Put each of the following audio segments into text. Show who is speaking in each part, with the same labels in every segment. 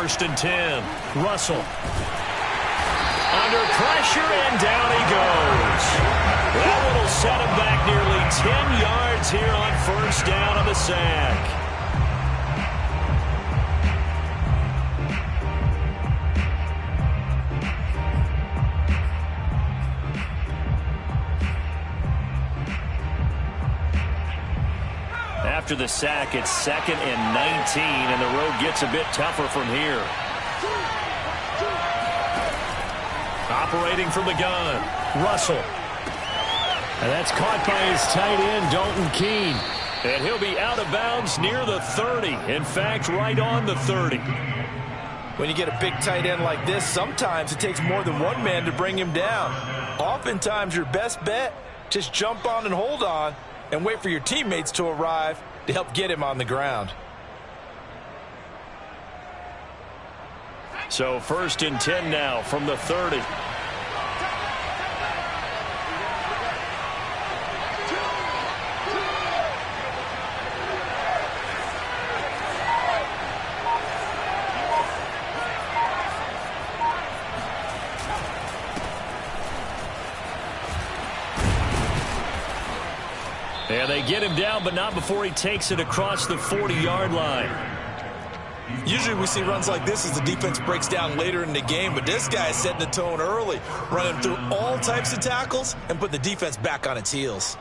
Speaker 1: first and 10. Russell. Under pressure, and down he goes. That one will set him back nearly 10 yards here on first down on the sack. After the sack, it's 2nd and 19, and the road gets a bit tougher from here. Operating from the gun, Russell. And that's caught by his tight end, Dalton Keene. And he'll be out of bounds near the 30. In fact, right on the 30.
Speaker 2: When you get a big tight end like this, sometimes it takes more than one man to bring him down. Oftentimes, your best bet, just jump on and hold on and wait for your teammates to arrive to help get him on the ground.
Speaker 1: So 1st and 10 now from the 30. And they get him down, but not before he takes it across the 40-yard line.
Speaker 2: Usually we see runs like this as the defense breaks down later in the game, but this guy is setting the tone early, running through all types of tackles and put the defense back on its heels.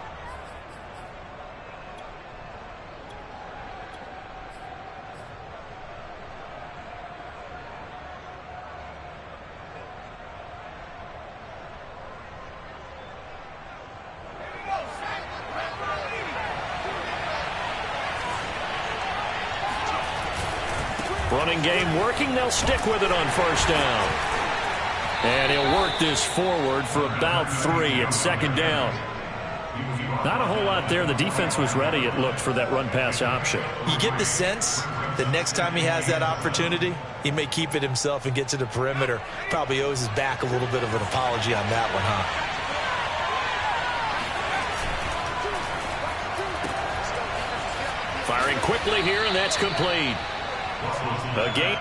Speaker 1: Running game working. They'll stick with it on first down. And he'll work this forward for about 3 at 2nd down. Not a whole lot there. The defense was ready, it looked, for that run-pass option.
Speaker 2: You get the sense that next time he has that opportunity, he may keep it himself and get to the perimeter. Probably owes his back a little bit of an apology on that one, huh?
Speaker 1: Firing quickly here, and that's complete. A game.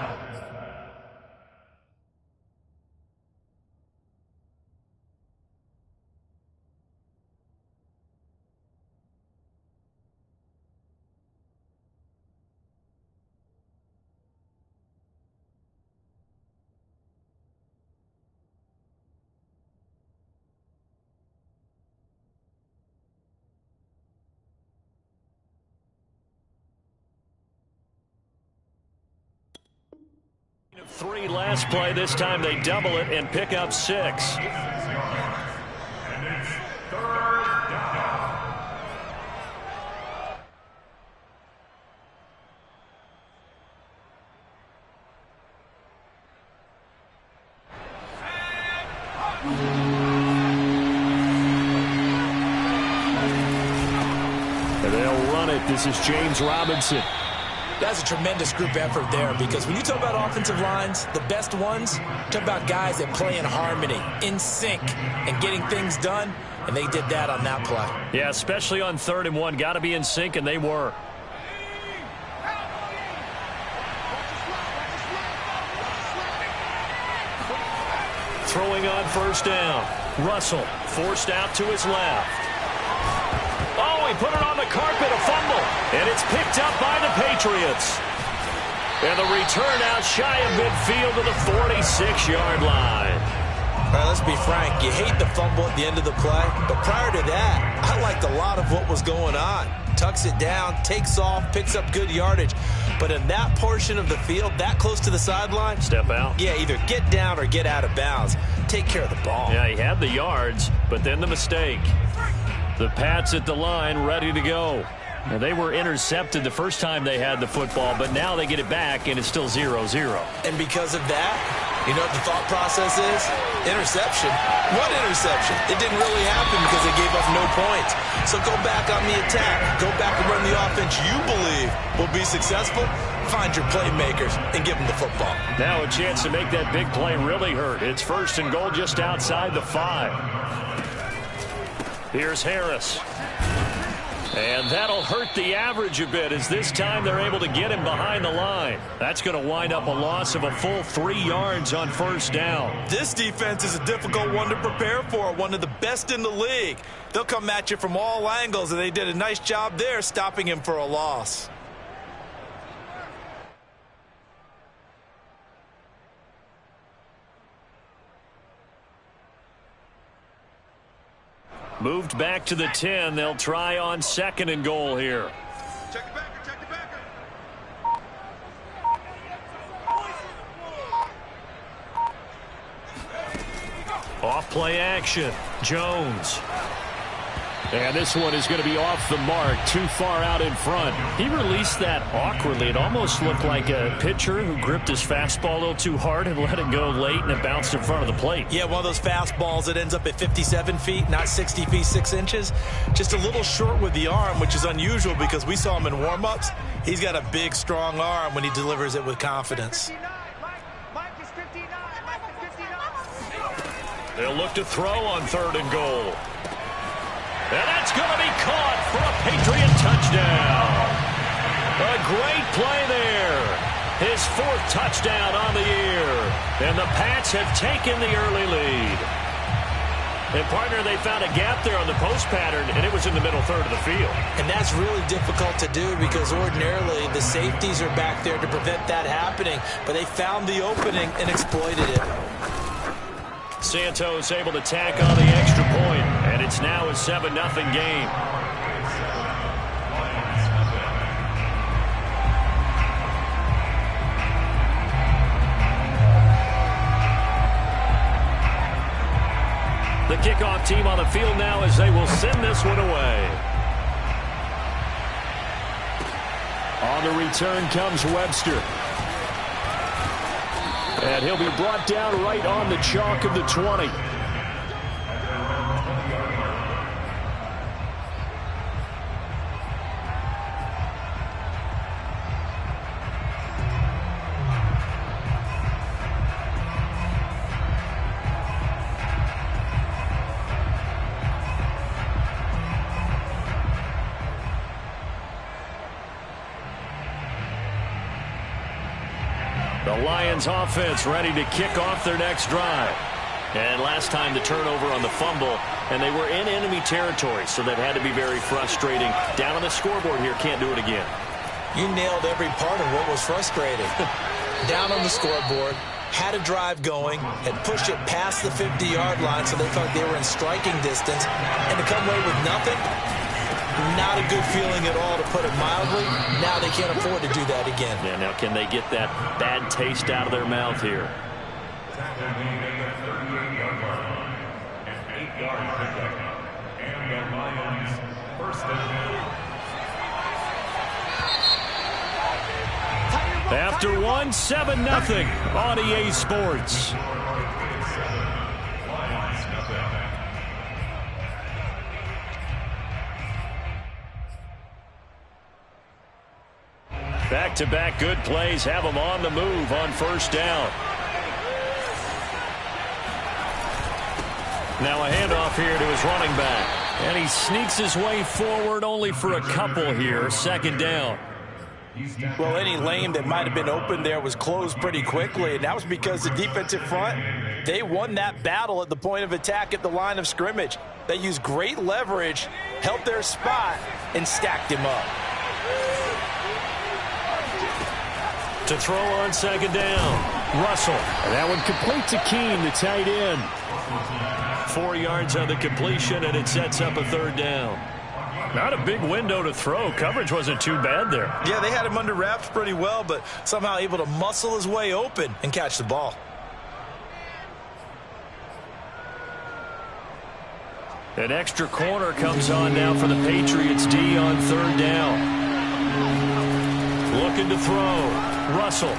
Speaker 1: Three last play. This time they double it and pick up 6. And they'll run it. This is James Robinson.
Speaker 2: That's a tremendous group effort there, because when you talk about offensive lines, the best ones, talk about guys that play in harmony, in sync, and getting things done, and they did that on that play.
Speaker 1: Yeah, especially on 3rd and 1. Got to be in sync, and they were. Throwing on first down. Russell forced out to his left. Oh, he put it on the carpet, a fumble. And it's picked up by the Patriots. And the return out shy of midfield to the 46-yard line.
Speaker 2: All right, let's be frank. You hate the fumble at the end of the play. But prior to that, I liked a lot of what was going on. Tucks it down, takes off, picks up good yardage. But in that portion of the field, that close to the sideline,
Speaker 1: step out.
Speaker 2: Yeah, either get down or get out of bounds. Take care of the ball.
Speaker 1: Yeah, he had the yards, but then the mistake. The Pats at the line, ready to go. Now, they were intercepted the first time they had the football, but now they get it back, and it's still 0-0.
Speaker 2: And because of that, you know what the thought process is? Interception. What interception? It didn't really happen because they gave up no points. So go back on the attack. Go back and run the offense you believe will be successful. Find your playmakers and give them the football.
Speaker 1: Now a chance to make that big play really hurt. It's 1st and goal just outside the 5. Here's Harris. And that'll hurt the average a bit as this time they're able to get him behind the line. That's going to wind up a loss of a full 3 yards on first down.
Speaker 2: This defense is a difficult one to prepare for, one of the best in the league. They'll come at you from all angles, and they did a nice job there stopping him for a loss.
Speaker 1: Moved back to the 10. They'll try on 2nd and goal here.
Speaker 3: Check the backer, check the backer.
Speaker 1: Off play action. Jones. And this one is going to be off the mark, too far out in front. He released that awkwardly. It almost looked like a pitcher who gripped his fastball a little too hard and let it go late, and it bounced in front of the plate.
Speaker 2: Yeah, one of those fastballs that ends up at 57 feet, not 60 feet, 6 inches. Just a little short with the arm, which is unusual because we saw him in warm-ups. He's got a big, strong arm when he delivers it with confidence.
Speaker 3: Mike is 59. Mike is 59.
Speaker 1: They'll look to throw on 3rd and goal. And that's going to be caught for a Patriot touchdown. A great play there. His 4th touchdown on the year. And the Pats have taken the early lead. And, partner, they found a gap there on the post pattern, and it was in the middle third of the field.
Speaker 2: And that's really difficult to do because ordinarily the safeties are back there to prevent that happening. But they found the opening and exploited it.
Speaker 1: Santos able to tack on the extra point, and it's now a 7-0 game. The kickoff team on the field now as they will send this one away. On the return comes Webster. And he'll be brought down right on the chalk of the 20. The Lions offense ready to kick off their next drive. And last time the turnover on the fumble, and they were in enemy territory, so that had to be very frustrating. Down on the scoreboard here, can't do it again.
Speaker 2: You nailed every part of what was frustrating. Down on the scoreboard, had a drive going, had pushed it past the 50-yard line, so they thought they were in striking distance, and to come away with nothing, not a good feeling at all, to put it mildly. Now they can't afford to do that again.
Speaker 1: Yeah, now can they get that bad taste out of their mouth here? After one, 7-0 on EA Sports. Back-to-back good plays have them on the move on first down. Now a handoff here to his running back. And he sneaks his way forward only for a couple here. 2nd down.
Speaker 2: Well, any lane that might have been open there was closed pretty quickly, and that was because the defensive front, they won that battle at the point of attack at the line of scrimmage. They used great leverage, held their spot, and stacked him up.
Speaker 1: To throw on 2nd down. Russell. And that one complete to Keene, the tight end. 4 yards on the completion, and it sets up a 3rd down. Not a big window to throw. Coverage wasn't too bad there.
Speaker 2: Yeah, they had him under wraps pretty well, but somehow able to muscle his way open and catch the ball.
Speaker 1: An extra corner comes on now for the Patriots D on 3rd down. Looking to throw. Russell.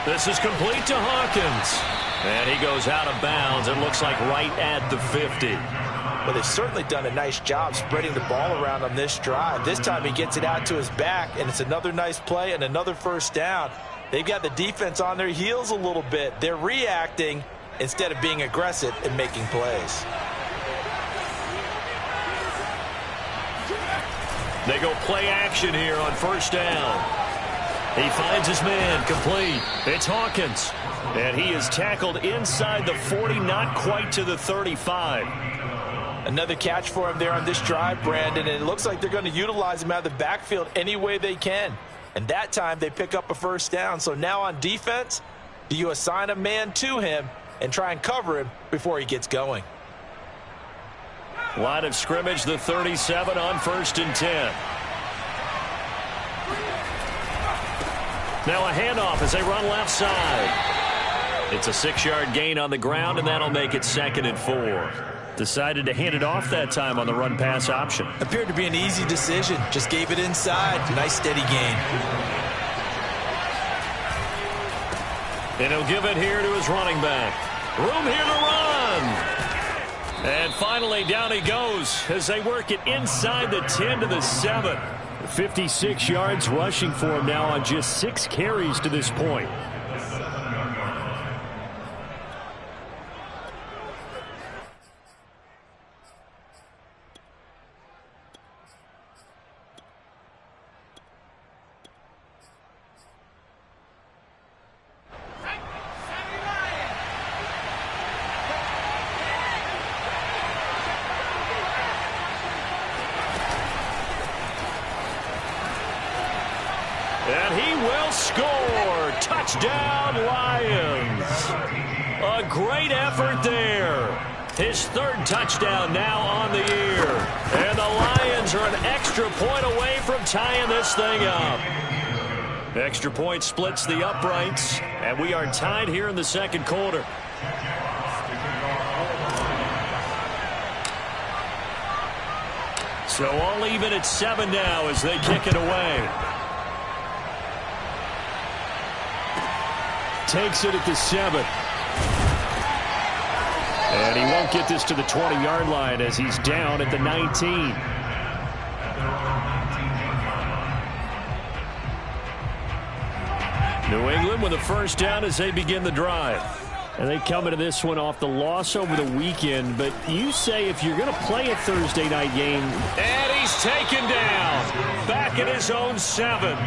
Speaker 1: This is complete to Hawkins. And he goes out of bounds. It looks like right at the 50.
Speaker 2: Well, they've certainly done a nice job spreading the ball around on this drive. This time he gets it out to his back, and it's another nice play and another first down. They've got the defense on their heels a little bit. They're reacting instead of being aggressive and making plays.
Speaker 1: They go play action here on first down. He finds his man, complete. It's Hawkins. And he is tackled inside the 40, not quite to the 35.
Speaker 2: Another catch for him there on this drive, Brandon, and it looks like they're going to utilize him out of the backfield any way they can. And that time they pick up a first down. So now on defense, do you assign a man to him and try and cover him before he gets going?
Speaker 1: Line of scrimmage, the 37 on 1st and 10. Now a handoff as they run left side. It's a 6-yard gain on the ground, and that'll make it 2nd and 4. Decided to hand it off that time on the run-pass option.
Speaker 2: Appeared to be an easy decision. Just gave it inside. Nice steady gain.
Speaker 1: And he'll give it here to his running back. Room here to run. And finally, down he goes as they work it inside the 10 to the 7. 56 yards rushing for him now on just 6 carries to this point. And he will score. Touchdown, Lions. A great effort there. His 3rd touchdown now on the year. And the Lions are an extra point away from tying this thing up. Extra point splits the uprights, and we are tied here in the 2nd quarter. So all even at 7 now as they kick it away. Takes it at the 7. And he won't get this to the 20-yard line as he's down at the 19. New England with a first down as they begin the drive. And they come into this one off the loss over the weekend. But you say if you're going to play a Thursday night game. And he's taken down. Back at his own 7.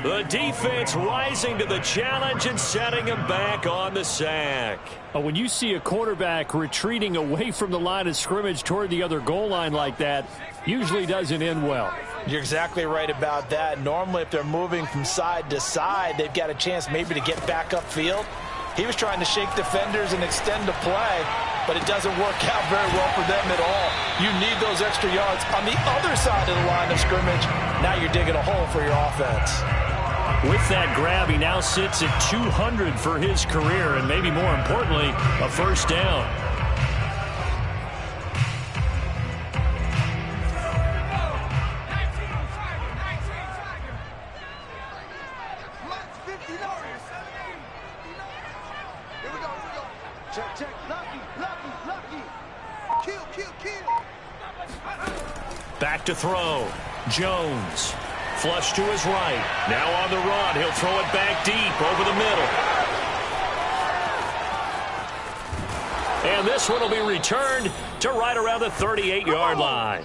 Speaker 1: The defense rising to the challenge and setting him back on the sack. When you see a quarterback retreating away from the line of scrimmage toward the other goal line like that, usually doesn't end well.
Speaker 2: You're exactly right about that. Normally, if they're moving from side to side, they've got a chance maybe to get back upfield. He was trying to shake defenders and extend the play, but it doesn't work out very well for them at all. You need those extra yards on the other side of the line of scrimmage. Now you're digging a hole for your offense.
Speaker 1: With that grab, he now sits at 200 for his career, and maybe more importantly, a first down. Back to throw. Jones. Flush to his right. Now on the run. He'll throw it back deep over the middle. And this one will be returned to right around the 38-yard line.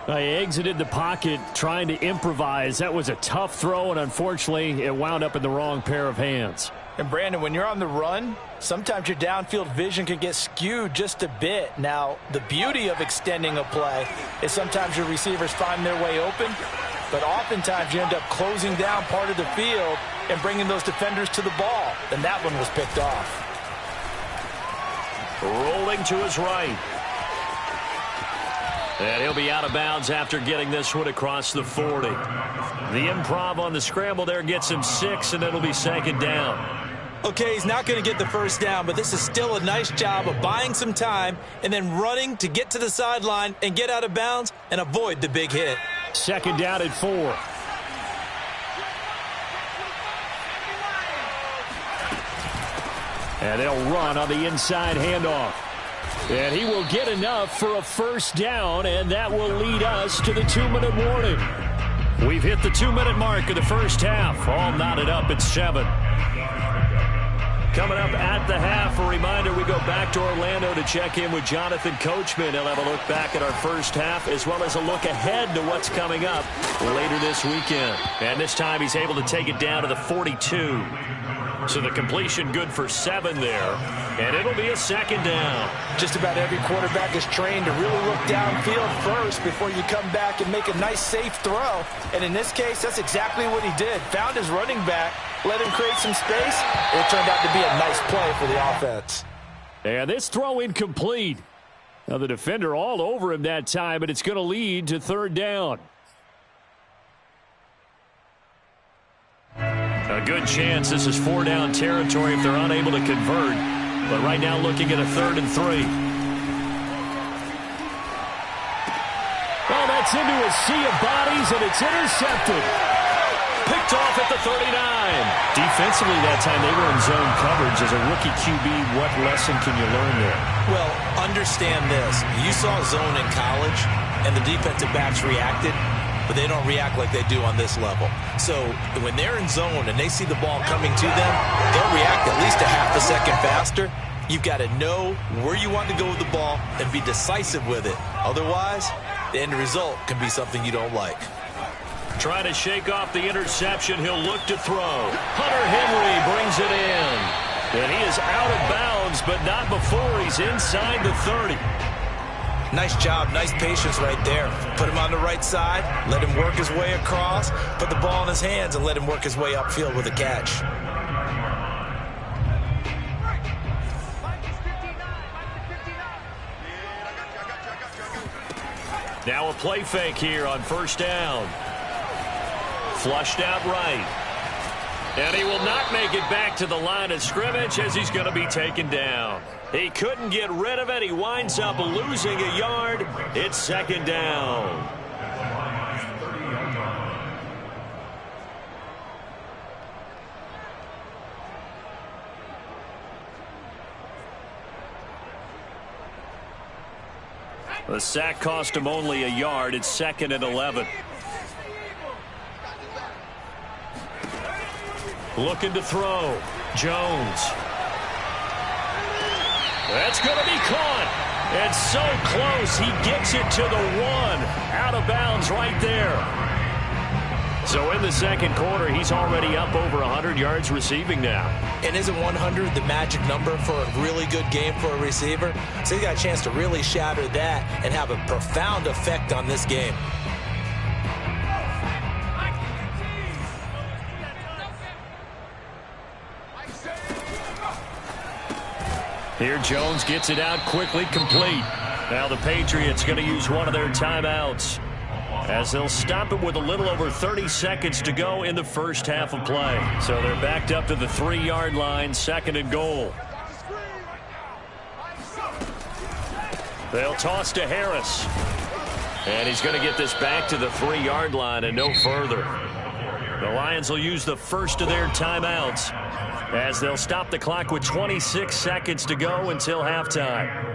Speaker 1: He exited the pocket trying to improvise. That was a tough throw, and unfortunately, it wound up in the wrong pair of hands.
Speaker 2: And, Brandon, when you're on the run, sometimes your downfield vision can get skewed just a bit. Now, the beauty of extending a play is sometimes your receivers find their way open, but oftentimes you end up closing down part of the field and bringing those defenders to the ball. And that one was picked off.
Speaker 1: Rolling to his right. And he'll be out of bounds after getting this one across the 40. The improv on the scramble there gets him 6, and it'll be 2nd down.
Speaker 2: Okay, he's not going to get the first down, but this is still a nice job of buying some time and then running to get to the sideline and get out of bounds and avoid the big hit.
Speaker 1: 2nd down at 4. And they'll run on the inside handoff. And he will get enough for a first down, and that will lead us to the 2-minute warning. We've hit the 2-minute mark of the first half. All knotted up at 7. Coming up at the half, a reminder, we go back to Orlando to check in with Jonathan Coachman. He'll have a look back at our first half as well as a look ahead to what's coming up later this weekend. And this time he's able to take it down to the 42. So the completion good for 7 there. And it'll be a second down.
Speaker 4: Just about every quarterback is trained to really look downfield first before you come back and make a nice, safe throw. And in this case, that's exactly what he did. Found his running back, let him create some space, and it turned out to be a nice play for the offense.
Speaker 1: And this throw incomplete. Now the defender all over him that time, but it's going to lead to 3rd down. A good chance this is 4-down territory if they're unable to convert. But right now looking at a 3rd and 3. Well, that's into a sea of bodies, and it's intercepted. Picked off at the 39. Defensively that time they were in zone coverage. As a rookie QB, what lesson can you learn there?
Speaker 2: Well, understand this. You saw zone in college, and the defensive backs reacted, but they don't react like they do on this level. So when they're in zone and they see the ball coming to them, they'll react at least a half a second faster. You've got to know where you want to go with the ball and be decisive with it. Otherwise, the end result can be something you don't like.
Speaker 1: Trying to shake off the interception. He'll look to throw. Hunter Henry brings it in. And he is out of bounds, but not before he's inside the 30.
Speaker 2: Nice job, nice patience right there. Put him on the right side, let him work his way across, put the ball in his hands, and let him work his way upfield with a catch.
Speaker 1: Now a play fake here on 1st down. Flushed out right. And he will not make it back to the line of scrimmage as he's going to be taken down. He couldn't get rid of it. He winds up losing a yard. It's 2nd down. The sack cost him only a yard. It's 2nd and 11. Looking to throw. Jones. That's going to be caught. And so close. He gets it to the 1. Out of bounds right there. So in the 2nd quarter, he's already up over 100 yards receiving now.
Speaker 2: And isn't 100 the magic number for a really good game for a receiver? So he got a chance to really shatter that and have a profound effect on this game.
Speaker 1: Here Jones gets it out quickly, complete. Now the Patriots going to use one of their timeouts as they'll stop it with a little over 30 seconds to go in the first half of play. So they're backed up to the 3-yard line, 2nd and goal. They'll toss to Harris. And he's going to get this back to the 3-yard line and no further. The Lions will use the first of their timeouts as they'll stop the clock with 26 seconds to go until halftime.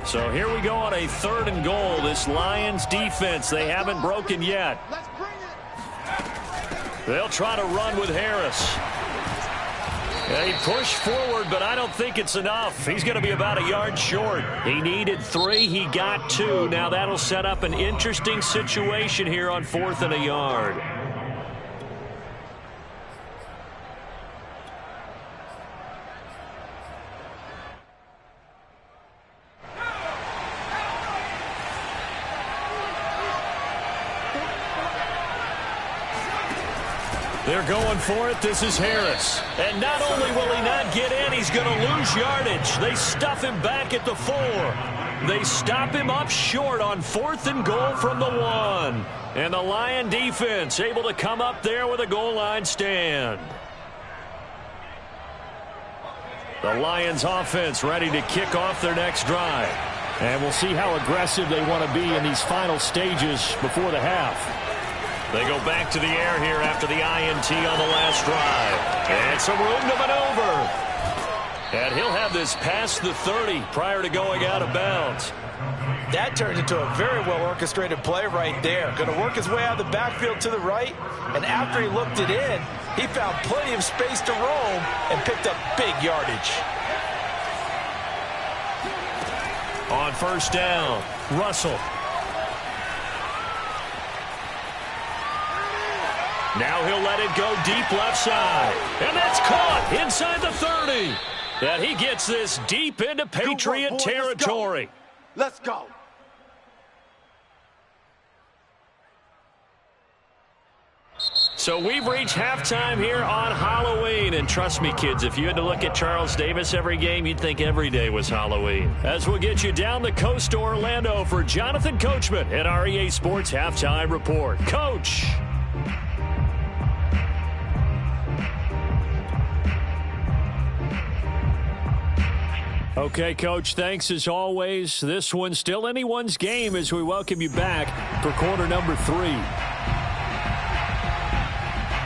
Speaker 1: So here we go on a 3rd and goal. This Lions defense, they haven't broken yet. They'll try to run with Harris. He pushed forward, but I don't think it's enough. He's going to be about a yard short. He needed 3. He got 2. Now that'll set up an interesting situation here on 4th and a yard. They're going for it. This is Harris. And not only will he not get in, he's going to lose yardage. They stuff him back at the 4. They stop him up short on 4th and goal from the 1. And the Lion defense able to come up there with a goal line stand. The Lions offense ready to kick off their next drive. And we'll see how aggressive they want to be in these final stages before the half. They go back to the air here after the INT on the last drive. And some room to maneuver. And he'll have this past the 30 prior to going out of bounds.
Speaker 4: That turned into a very well-orchestrated play right there. Going to work his way out of the backfield to the right, and after he looked it in, he found plenty of space to roam and picked up big yardage.
Speaker 1: On first down, Russell. Now he'll let it go deep left side. And that's caught inside the 30. And he gets this deep into Patriot territory.
Speaker 3: Let's go.
Speaker 1: So we've reached halftime here on Halloween. And trust me, kids, if you had to look at Charles Davis every game, you'd think every day was Halloween. As we'll get you down the coast to Orlando for Jonathan Coachman at our EA Sports Halftime Report. Coach. Okay, Coach, thanks as always. This one's still anyone's game as we welcome you back for quarter number 3.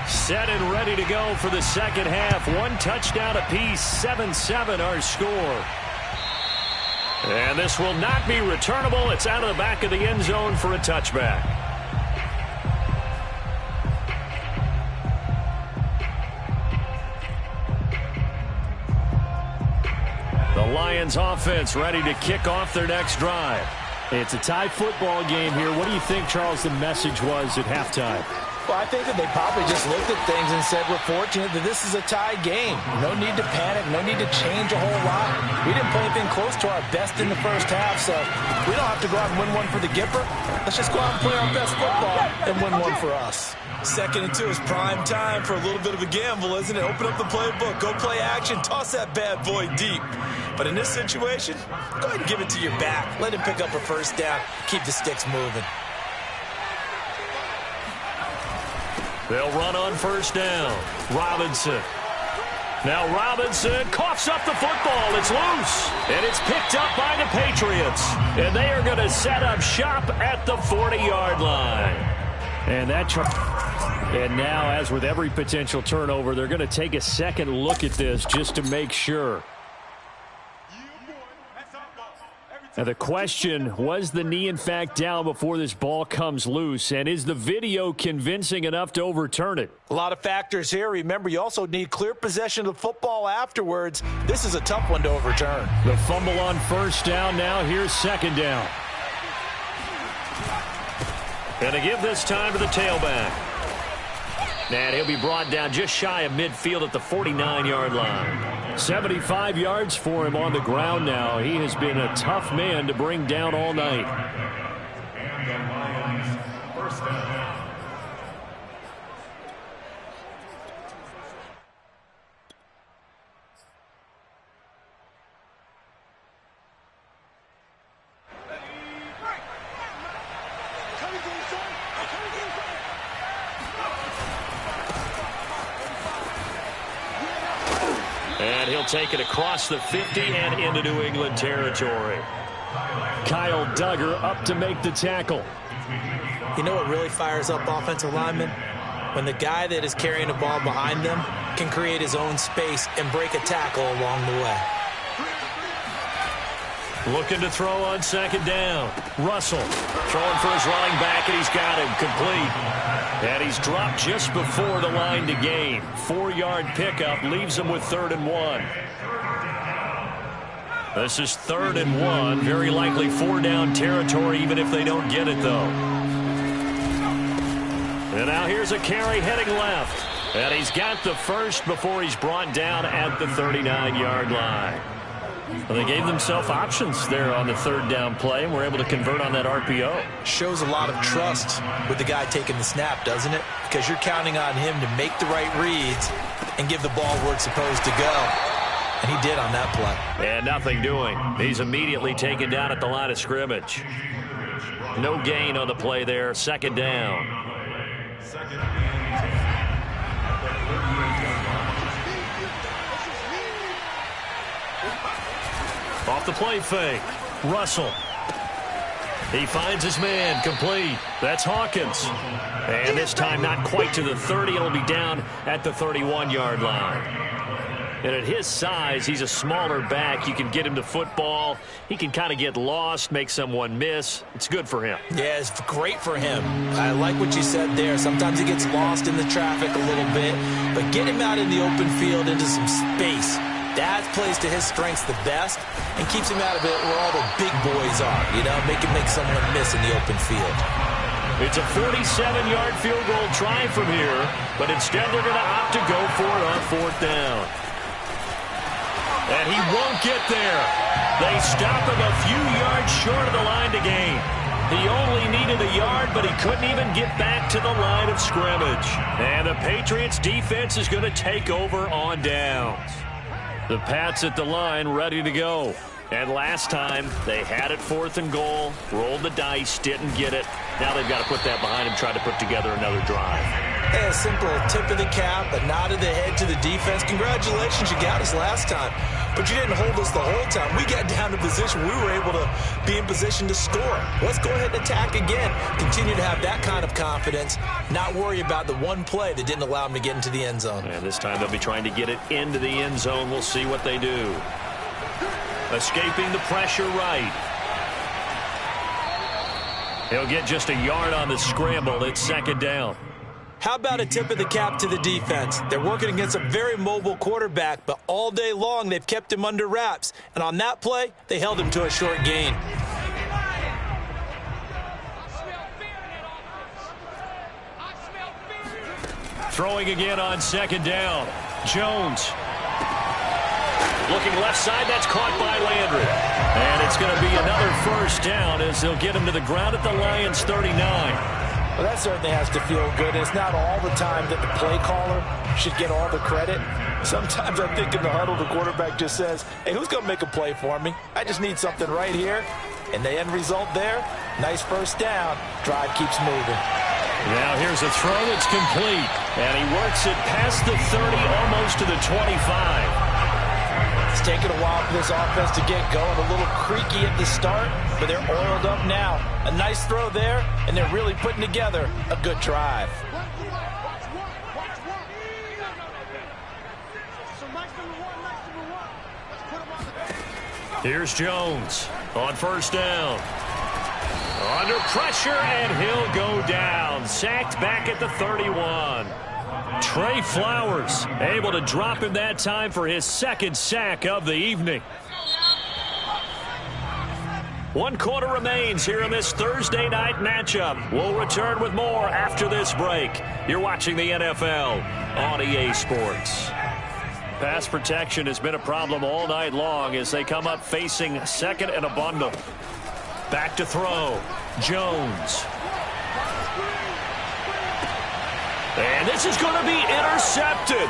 Speaker 1: Set and ready to go for the second half. 1 touchdown apiece, 7-7 our score. And this will not be returnable. It's out of the back of the end zone for a touchback. The Lions offense ready to kick off their next drive.
Speaker 5: It's a tie football game here. What do you think, Charles, the message was at halftime?
Speaker 4: Well, I think that they probably just looked at things and said, we're fortunate that this is a tie game. No need to panic, no need to change a whole lot. We didn't play anything close to our best in the first half, so we don't have to go out and win one for the Gipper. Let's just go out and play our best football and win one for us.
Speaker 2: 2nd and 2 is prime time for a little bit of a gamble, isn't it? Open up the playbook, go play action, toss that bad boy deep. But in this situation, go ahead and give it to your back. Let him pick up a first down, keep the sticks moving.
Speaker 1: They'll run on first down. Robinson. Now Robinson coughs up the football. It's loose. And it's picked up by the Patriots. And they are going to set up shop at the 40-yard line.
Speaker 5: And now, as with every potential turnover, they're going to take a second look at this just to make sure. Now the question, was the knee in fact down before this ball comes loose? And is the video convincing enough to overturn it?
Speaker 4: A lot of factors here. Remember, you also need clear possession of the football afterwards. This is a tough one to overturn.
Speaker 5: The fumble on first down now. Here's second down.
Speaker 1: And to give this time to the tailback. And he'll be brought down just shy of midfield at the 49-yard line.
Speaker 5: 75 yards for him on the ground now. He has been a tough man to bring down all night.
Speaker 3: And the Lions first down.
Speaker 1: And he'll take it across the 50 and into New England territory.
Speaker 5: Kyle Duggar up to make the tackle.
Speaker 2: You know what really fires up offensive linemen? When the guy that is carrying the ball behind them can create his own space and break a tackle along the way.
Speaker 1: Looking to throw on second down. Russell throwing for his running back, and he's got him complete. And he's dropped just before the line to gain. 4-yard pickup leaves him with 3rd and 1. This is 3rd and 1. Very likely 4-down territory, even if they don't get it, though. And now here's a carry heading left. And he's got the first before he's brought down at the 39-yard line. Well, they gave themselves options there on the 3rd down play, and were able to convert on that RPO.
Speaker 2: Shows a lot of trust with the guy taking the snap, doesn't it? Because you're counting on him to make the right reads and give the ball where it's supposed to go. And he did on that play.
Speaker 1: And nothing doing. He's immediately taken down at the line of scrimmage. No gain on the play there. 2nd down. Off the play fake. Russell. He finds his man. Complete. That's Hawkins. And this time not quite to the 30. It'll be down at the 31-yard line.
Speaker 5: And at his size, he's a smaller back. You can get him to football. He can kind of get lost, make someone miss. It's good for him.
Speaker 2: Yeah, it's great for him. I like what you said there. Sometimes he gets lost in the traffic a little bit, but get him out in the open field into some space. That plays to his strengths the best and keeps him out of it where all the big boys are, you know, make someone miss in the open field.
Speaker 5: It's a 47-yard field goal try from here, but instead they're going to opt to go for it on 4th down. And he won't get there. They stop him a few yards short of the line to gain. He only needed a yard, but he couldn't even get back to the line of scrimmage. And the Patriots defense is going to take over on downs. The Pats at the line ready to go. And last time, they had it 4th and goal, rolled the dice, didn't get it. Now they've got to put that behind them, try to put together another drive.
Speaker 2: Hey, a simple tip of the cap, a nod of the head to the defense. Congratulations, you got us last time. But you didn't hold us the whole time. We got down to position. We were able to be in position to score. Let's go ahead and attack again. Continue to have that kind of confidence, not worry about the one play that didn't allow them to get into the end zone.
Speaker 5: And this time they'll be trying to get it into the end zone. We'll see what they do. Escaping the pressure right. He'll get just a yard on the scramble. It's 2nd down.
Speaker 2: How about a tip of the cap to the defense? They're working against a very mobile quarterback, but all day long they've kept him under wraps. And on that play, they held him to a short gain.
Speaker 5: Throwing again on 2nd down. Jones. Looking left side, that's caught by Landry. And it's going to be another 1st down as they'll get him to the ground at the Lions' 39.
Speaker 4: Well, that certainly has to feel good. It's not all the time that the play caller should get all the credit. Sometimes I think in the huddle, the quarterback just says, hey, who's going to make a play for me? I just need something right here. And the end result there, nice 1st down. Drive keeps moving.
Speaker 5: Now here's a throw that's complete. And he works it past the 30, almost to the 25.
Speaker 4: It's taken a while for this offense to get going. A little creaky at the start, but they're oiled up now. A nice throw there, and they're really putting together a good drive.
Speaker 5: Here's Jones on 1st down. Under pressure, and he'll go down. Sacked back at the 31. Trey Flowers able to drop him that time for his 2nd sack of the evening. 1 quarter remains here in this Thursday night matchup. We'll return with more after this break. You're watching the NFL on EA Sports. Pass protection has been a problem all night long as they come up facing 2nd and a bundle. Back to throw. Jones. And this is going to be intercepted.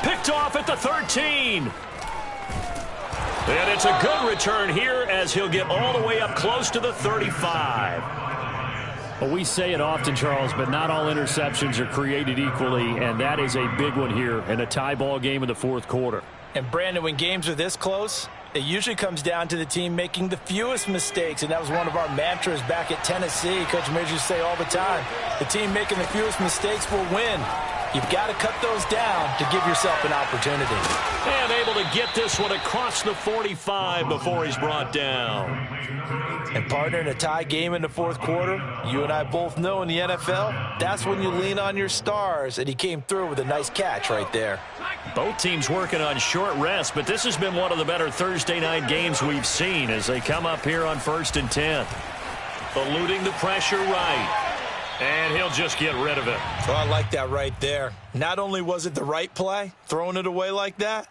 Speaker 5: Picked off at the 13. And it's a good return here as he'll get all the way up close to the 35.
Speaker 6: Well, we say it often, Charles, but not all interceptions are created equally, and that is a big one here in a tie ball game in the 4th quarter.
Speaker 4: And, Brandon, when games are this close, it usually comes down to the team making the fewest mistakes, and that was one of our mantras back at Tennessee. Coach Mears used to say all the time, the team making the fewest mistakes will win. You've got to cut those down to give yourself an opportunity.
Speaker 5: And able to get this one across the 45 before he's brought down.
Speaker 4: And, partner, in a tie game in the 4th quarter, you and I both know in the NFL, that's when you lean on your stars, and he came through with a nice catch right there.
Speaker 5: Both teams working on short rest, but this has been one of the better Thursday night games we've seen as they come up here on 1st and 10. Eluding the pressure right. And he'll just get rid of it.
Speaker 2: Oh, I like that right there. Not only was it the right play, throwing it away like that,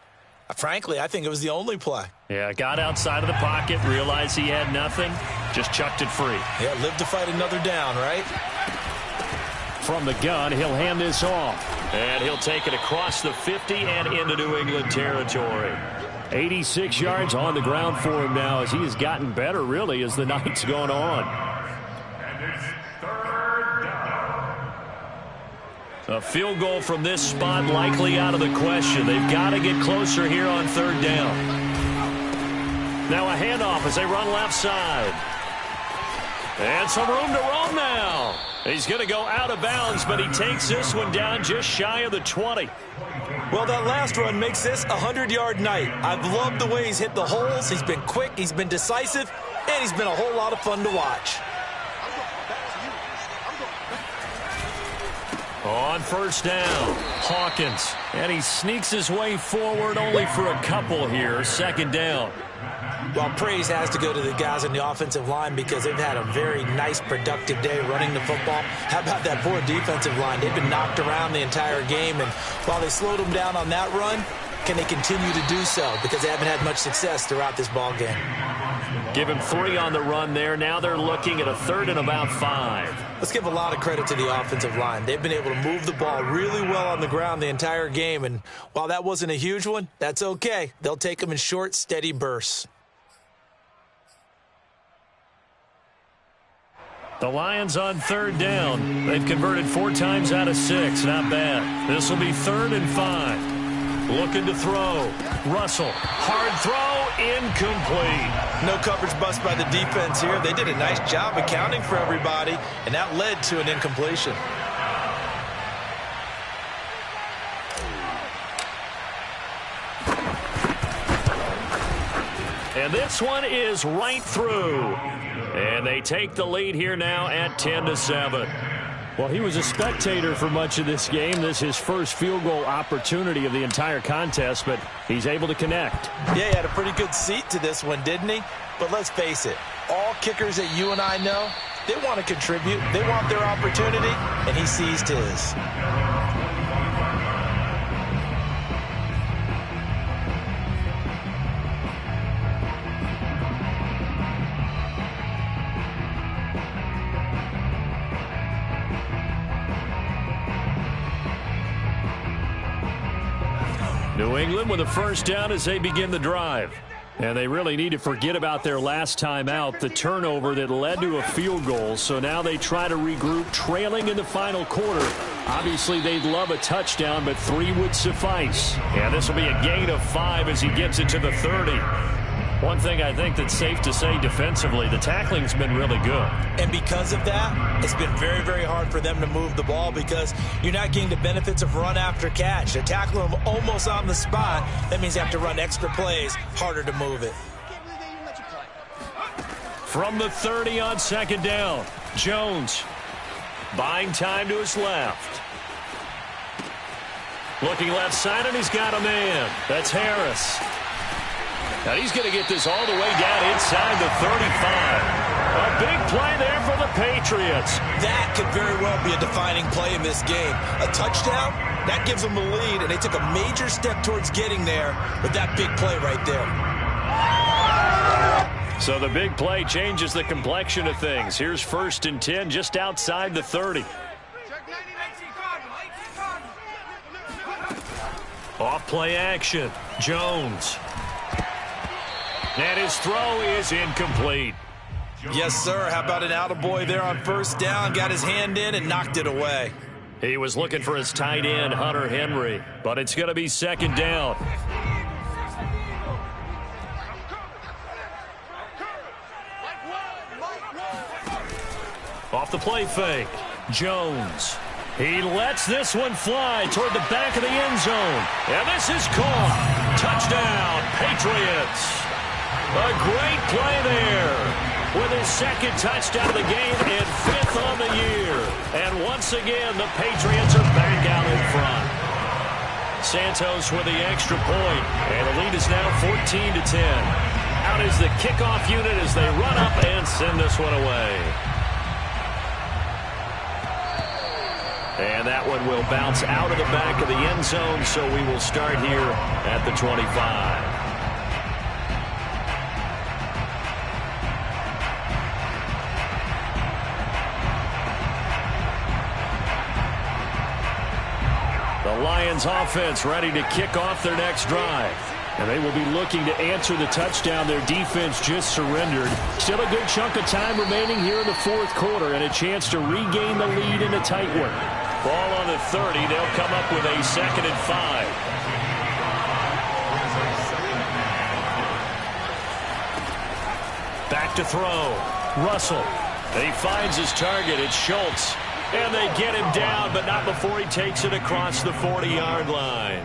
Speaker 2: frankly, I think it was the only play.
Speaker 5: Yeah, got outside of the pocket, realized he had nothing, just chucked it free.
Speaker 2: Yeah, live to fight another down, right?
Speaker 6: From the gun, he'll hand this off.
Speaker 5: And he'll take it across the 50 and into New England territory.
Speaker 6: 86 yards on the ground for him now as he has gotten better, really, as the night's gone on.
Speaker 3: And it's 3rd down.
Speaker 5: A field goal from this spot likely out of the question. They've got to get closer here on 3rd down. Now a handoff as they run left side. And some room to roam now. He's going to go out of bounds, but he takes this one down just shy of the 20.
Speaker 2: Well, that last run makes this a 100-yard night. I've loved the way he's hit the holes. He's been quick, he's been decisive, and he's been a whole lot of fun to watch.
Speaker 5: On first down, Hawkins. And he sneaks his way forward only for a couple here. Second down.
Speaker 2: Well, praise has to go to the guys on the offensive line because they've had a very nice, productive day running the football. How about that poor defensive line? They've been knocked around the entire game, and while they slowed them down on that run, can they continue to do so? Because they haven't had much success throughout this ball game.
Speaker 5: Give him 3 on the run there. Now they're looking at a 3rd and about 5.
Speaker 2: Let's give a lot of credit to the offensive line. They've been able to move the ball really well on the ground the entire game, and while that wasn't a huge one, that's okay. They'll take them in short, steady bursts.
Speaker 5: The Lions on 3rd down. They've converted 4 times out of 6. Not bad. This will be 3rd and 5. Looking to throw. Russell. Hard throw. Incomplete.
Speaker 2: No coverage bust by the defense here. They did a nice job accounting for everybody, and that led to an incompletion.
Speaker 5: And this one is right through. And they take the lead here now at 10-7.
Speaker 6: Well, he was a spectator for much of this game. This is his first field goal opportunity of the entire contest, but he's able to connect.
Speaker 2: Yeah, he had a pretty good seat to this one, didn't he? But let's face it, all kickers that you and I know, they want to contribute. They want their opportunity, and he seized his.
Speaker 5: New England with a first down as they begin the drive. And they really need to forget about their last time out, the turnover that led to a field goal. So now they try to regroup, trailing in the final quarter. Obviously, they'd love a touchdown, but 3 would suffice. And this will be a gain of 5 as he gets it to the 30. One thing I think that's safe to say defensively, the tackling's been really good.
Speaker 2: And because of that, it's been very, very hard for them to move the ball because you're not getting the benefits of run after catch. To tackle them almost on the spot, that means you have to run extra plays, harder to move it.
Speaker 5: From the 30 on second down, Jones buying time to his left. Looking left side, and he's got a man. That's Harris. Now he's going to get this all the way down inside the 35. A big play there for the Patriots.
Speaker 2: That could very well be a defining play in this game. A touchdown, that gives them the lead, and they took a major step towards getting there with that big play right there.
Speaker 5: So the big play changes the complexion of things. Here's 1st and 10 just outside the 30. Off play action. Jones. And his throw is incomplete.
Speaker 2: Yes, sir. How about an attaboy there on first down? Got his hand in and knocked it away.
Speaker 5: He was looking for his tight end, Hunter Henry. But it's going to be second down. Off the play fake. Jones. He lets this one fly toward the back of the end zone. And this is caught. Touchdown, Patriots. A great play there with his 2nd touchdown of the game and 5th on the year. And once again, the Patriots are back out in front. Santos with the extra point, and the lead is now 14-10. Out is the kickoff unit as they run up and send this one away. And that one will bounce out of the back of the end zone, so we will start here at the 25. The Lions offense ready to kick off their next drive. And they will be looking to answer the touchdown their defense just surrendered. Still a good chunk of time remaining here in the 4th quarter and a chance to regain the lead in a tight one. Ball on the 30. They'll come up with a 2nd and 5. Back to throw. Russell. He finds his target. It's Schultz. And they get him down, but not before he takes it across the 40-yard line.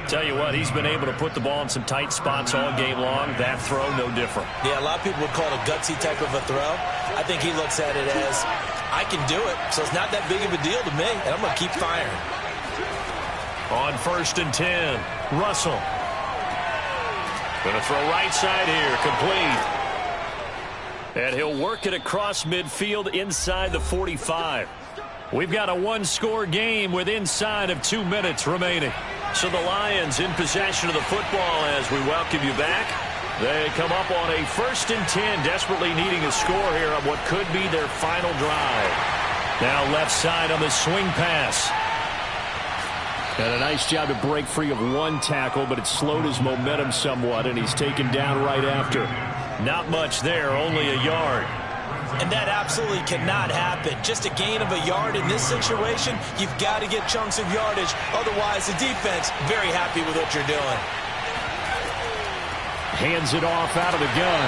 Speaker 5: Tell you what, he's been able to put the ball in some tight spots all game long. That throw, no different.
Speaker 2: Yeah, a lot of people would call it a gutsy type of a throw. I think he looks at it as, I can do it, so it's not that big of a deal to me, and I'm going to keep firing.
Speaker 5: On 1st and 10, Russell. Going to throw right side here, complete. And he'll work it across midfield inside the 45. We've got a one-score game with inside of 2 minutes remaining. So the Lions in possession of the football as we welcome you back. They come up on a 1st and 10, desperately needing a score here on what could be their final drive. Now left side on the swing pass. And a nice job to break free of one tackle, but it slowed his momentum somewhat, and he's taken down right after. Not much there, only a yard.
Speaker 2: And that absolutely cannot happen. Just a gain of a yard in this situation, you've got to get chunks of yardage. Otherwise, the defense, very happy with what you're doing.
Speaker 6: Hands it off out of the gun.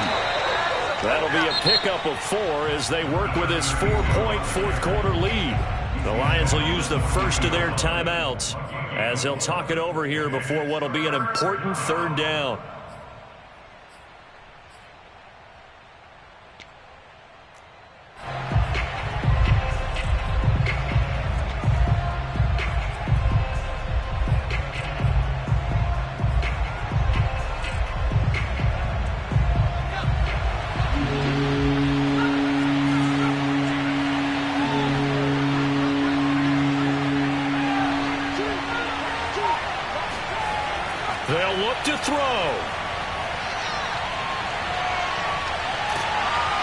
Speaker 5: That'll be a pickup of 4 as they work with this 4-point fourth-quarter lead. The Lions will use the first of their timeouts as they'll talk it over here before what will be an important 3rd down. They'll look to throw.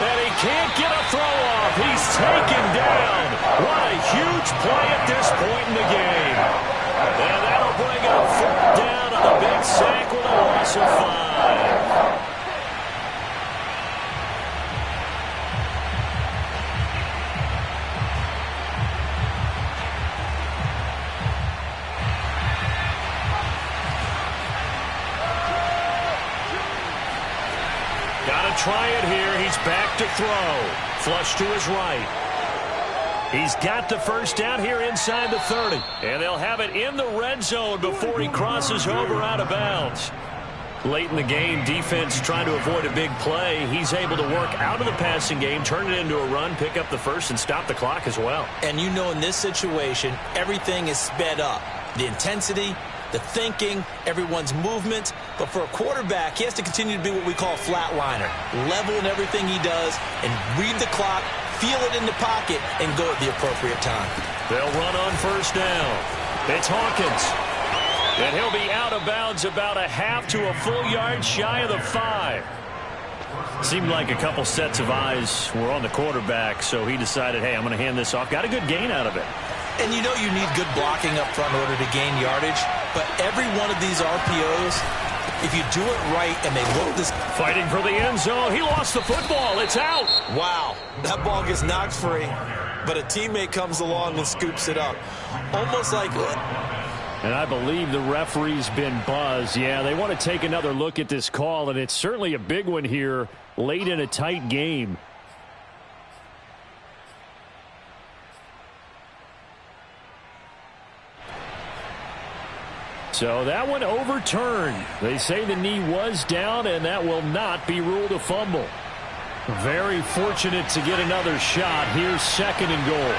Speaker 5: And he can't get a throw off. He's taken down. What a huge play at this point in the game. And that'll bring up 4th down on a big sack with a loss of 5. Try it here. He's back to throw. Flush to his right. He's got the first down here inside the 30. And they'll have it in the red zone before he crosses over out of bounds. Late in the game, defense trying to avoid a big play. He's able to work out of the passing game, turn it into a run, pick up the first, and stop the clock as well.
Speaker 2: And you know in this situation, everything is sped up. The intensity, the thinking, everyone's movement. But for a quarterback, he has to continue to be what we call a flatliner. Level in everything he does and read the clock, feel it in the pocket, and go at the appropriate time.
Speaker 5: They'll run on 1st down. It's Hawkins. And he'll be out of bounds about a half to a full yard shy of the 5. Seemed like a couple sets of eyes were on the quarterback, so he decided, hey, I'm going to hand this off. Got a good gain out of it.
Speaker 2: And you know you need good blocking up front in order to gain yardage. But every one of these RPOs, if you do it right and they look this...
Speaker 5: Fighting for the end zone. He lost the football. It's out.
Speaker 2: Wow. That ball gets knocked free, but a teammate comes along and scoops it up. Almost like...
Speaker 6: And I believe the referee's been buzzed. Yeah, they want to take another look at this call, and it's certainly a big one here late in a tight game. So that one overturned. They say the knee was down, and that will not be ruled a fumble. Very fortunate to get another shot. Here's 2nd and goal.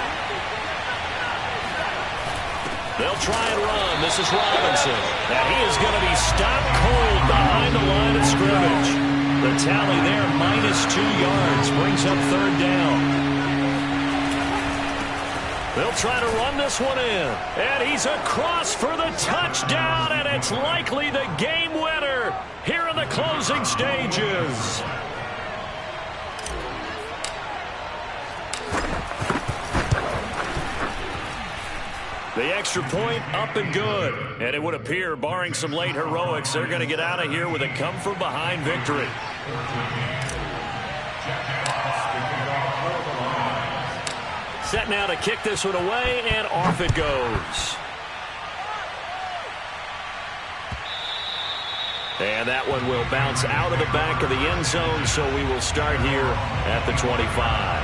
Speaker 5: They'll try and run. This is Robinson. And he is going to be stopped cold behind the line of scrimmage. The tally there, -2 yards, brings up 3rd down. They'll try to run this one in. And he's across for the touchdown, and it's likely the game winner here in the closing stages. The extra point up and good. And it would appear, barring some late heroics, they're going to get out of here with a come-from-behind victory. Set now to kick this one away, and off it goes. And that one will bounce out of the back of the end zone, so we will start here at the 25.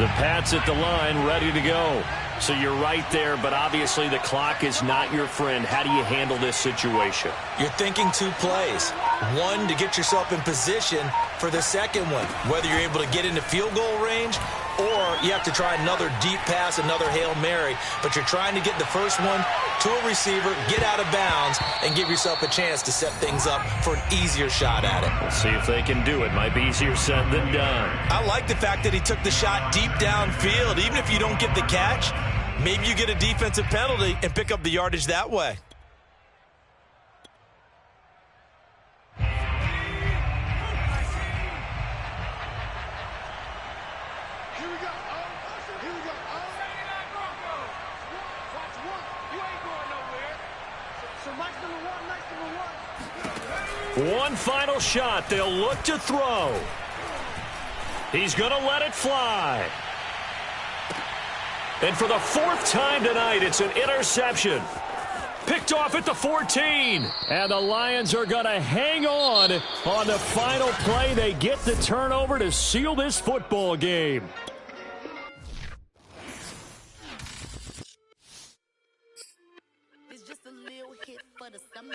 Speaker 6: The Pats at the line, ready to go.
Speaker 1: So you're right there, but obviously the clock is not your friend. How do you handle this situation?
Speaker 2: You're thinking two plays. One, to get yourself in position for the second one, whether you're able to get into field goal range or you have to try another deep pass, another Hail Mary, but you're trying to get the first one to a receiver, get out of bounds, and give yourself a chance to set things up for an easier shot at it.
Speaker 1: We'll see if they can do it. Might be easier said than done.
Speaker 2: I like the fact that he took the shot deep downfield. Even if you don't get the catch, maybe you get a defensive penalty and pick up the yardage that way.
Speaker 1: One final shot. They'll look to throw. He's going to let it fly. And for the fourth time tonight, it's an interception. Picked off at the 14.
Speaker 6: And the Lions are going to hang on the final play. They get the turnover to seal this football game.
Speaker 7: It's just a little hit for the summer.